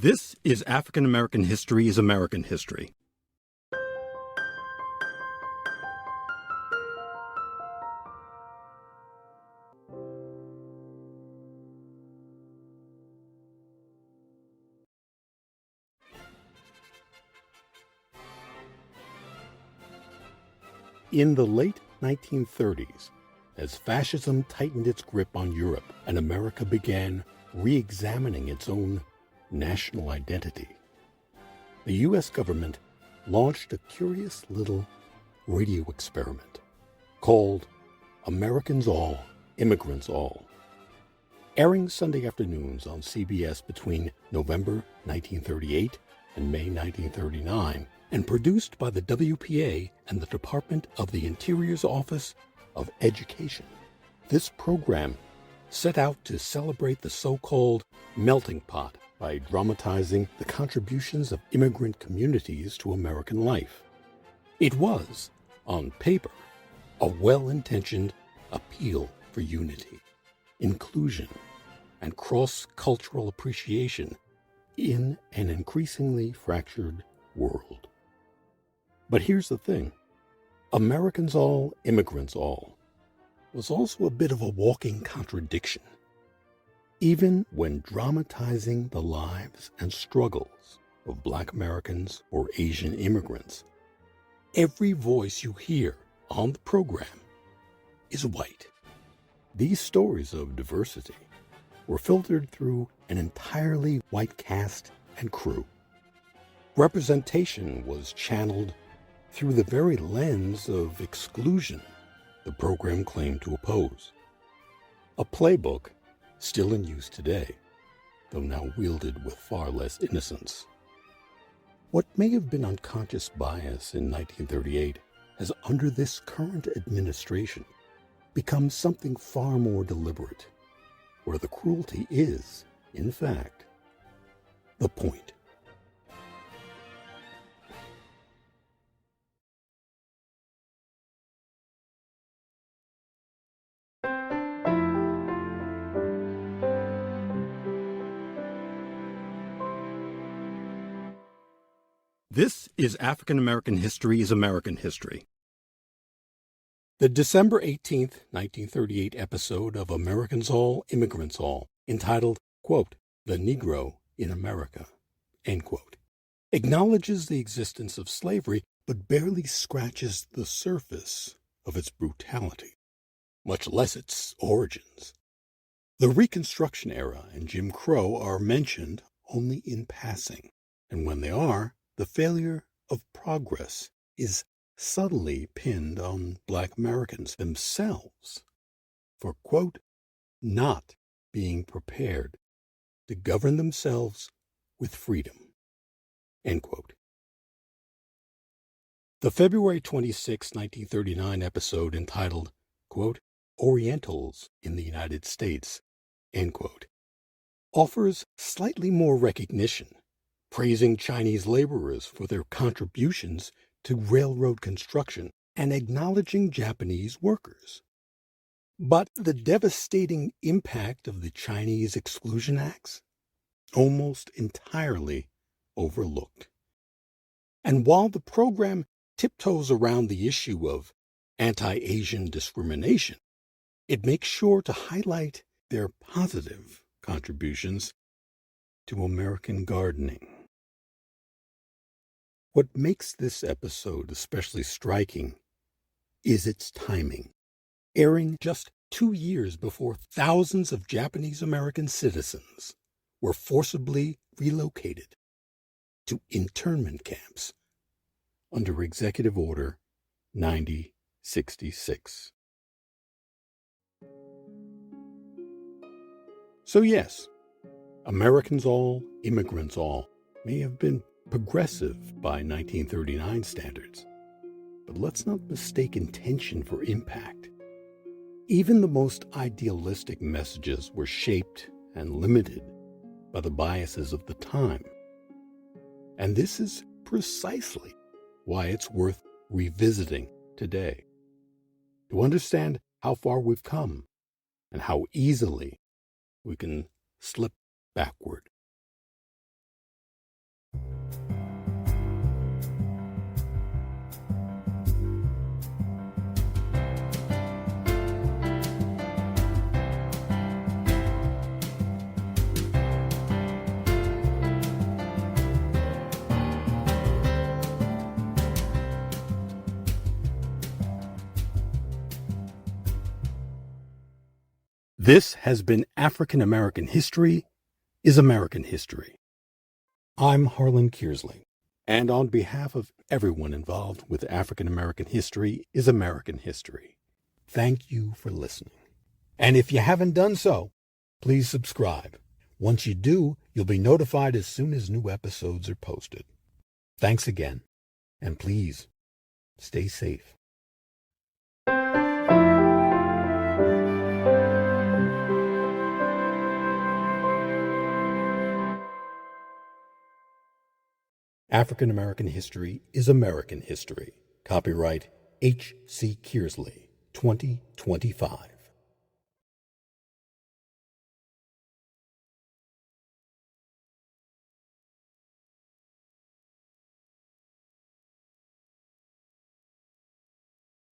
This is African American History is American History. In the late 1930s, as fascism tightened its grip on Europe and America began re-examining its own national identity, the U.S. government launched a curious little radio experiment called Americans All, Immigrants All, airing Sunday afternoons on CBS between November 1938 and May 1939, and produced by the WPA and the Department of the Interior's Office of Education. This program set out to celebrate the so-called melting pot by dramatizing the contributions of immigrant communities to American life. It was, on paper, a well-intentioned appeal for unity, inclusion, and cross-cultural appreciation in an increasingly fractured world. But here's the thing. Americans All, Immigrants All was also a bit of a walking contradiction. Even when dramatizing the lives and struggles of Black Americans or Asian immigrants, every voice you hear on the program is white. These stories of diversity were filtered through an entirely white cast and crew. Representation was channeled through the very lens of exclusion the program claimed to oppose. A playbook still in use today, though now wielded with far less innocence. What may have been unconscious bias in 1938 has, under this current administration, become something far more deliberate, where the cruelty is, in fact, the point. This is African American History is American History. The December 18th, 1938 episode of Americans All, Immigrants All, entitled, quote, "The Negro in America," end quote, acknowledges the existence of slavery but barely scratches the surface of its brutality, much less its origins. The Reconstruction era and Jim Crow are mentioned only in passing, and when they are, the failure of progress is subtly pinned on Black Americans themselves for, quote, not being prepared to govern themselves with freedom, end quote. The February 26, 1939 episode entitled, quote, "Orientals in the United States," end quote, offers slightly more recognition, praising Chinese laborers for their contributions to railroad construction and acknowledging Japanese workers. But the devastating impact of the Chinese Exclusion Acts almost entirely overlooked. And while the program tiptoes around the issue of anti-Asian discrimination, it makes sure to highlight their positive contributions to American gardening. What makes this episode especially striking is its timing, airing just 2 years before thousands of Japanese American citizens were forcibly relocated to internment camps under Executive Order 9066. So yes, Americans All, Immigrants All may have been progressive by 1939 standards, but let's not mistake intention for impact. Even the most idealistic messages were shaped and limited by the biases of the time. And this is precisely why it's worth revisiting today, to understand how far we've come and how easily we can slip backward. This has been African American History is American History. I'm Harlan Kearsley, and on behalf of everyone involved with African American History is American History, thank you for listening. And if you haven't done so, please subscribe. Once you do, you'll be notified as soon as new episodes are posted. Thanks again, and please stay safe. African American History is American History. Copyright H.C. Kearsley, 2025.